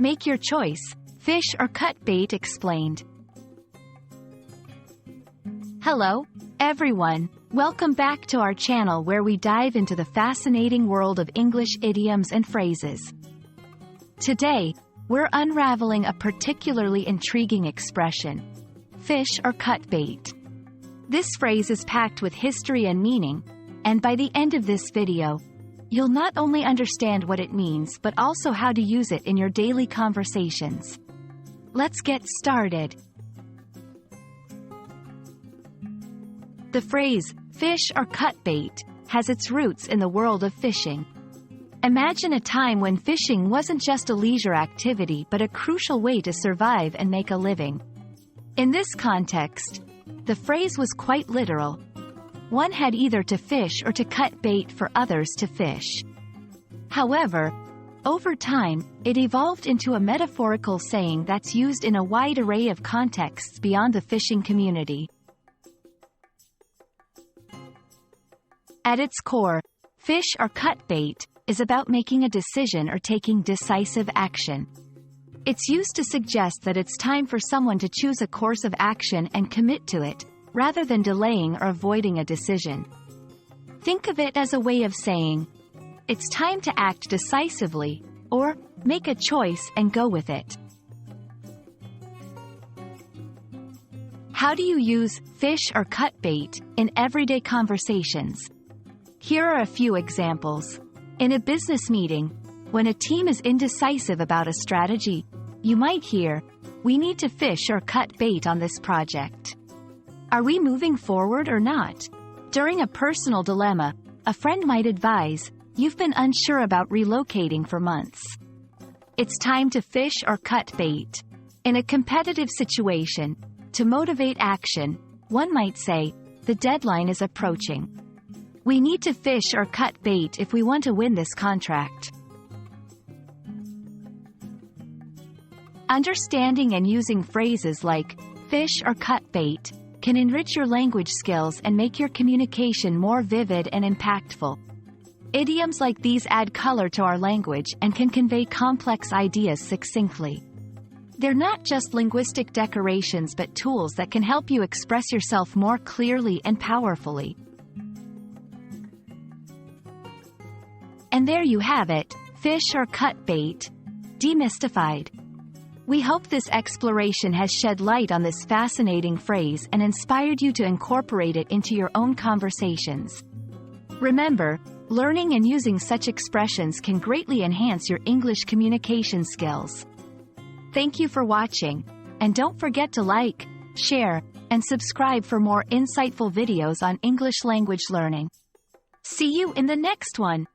Make your choice, fish or cut bait explained. Hello, everyone. Welcome back to our channel where we dive into the fascinating world of English idioms and phrases. Today, we're unraveling a particularly intriguing expression, fish or cut bait. This phrase is packed with history and meaning, and by the end of this video, you'll not only understand what it means but also how to use it in your daily conversations. Let's get started. The phrase, fish or cut bait, has its roots in the world of fishing. Imagine a time when fishing wasn't just a leisure activity but a crucial way to survive and make a living. In this context, the phrase was quite literal. One had either to fish or to cut bait for others to fish. However, over time, it evolved into a metaphorical saying that's used in a wide array of contexts beyond the fishing community. At its core, fish or cut bait is about making a decision or taking decisive action. It's used to suggest that it's time for someone to choose a course of action and commit to it, rather than delaying or avoiding a decision. Think of it as a way of saying, it's time to act decisively, or make a choice and go with it. How do you use fish or cut bait in everyday conversations? Here are a few examples. In a business meeting, when a team is indecisive about a strategy, you might hear, "We need to fish or cut bait on this project. Are we moving forward or not?" During a personal dilemma, a friend might advise, "You've been unsure about relocating for months. It's time to fish or cut bait." In a competitive situation, to motivate action, one might say, "The deadline is approaching. We need to fish or cut bait if we want to win this contract." Understanding and using phrases like fish or cut bait can enrich your language skills and make your communication more vivid and impactful. Idioms like these add color to our language and can convey complex ideas succinctly. They're not just linguistic decorations but tools that can help you express yourself more clearly and powerfully. And there you have it, fish or cut bait, demystified. We hope this exploration has shed light on this fascinating phrase and inspired you to incorporate it into your own conversations. Remember, learning and using such expressions can greatly enhance your English communication skills. Thank you for watching, and don't forget to like, share, and subscribe for more insightful videos on English language learning. See you in the next one!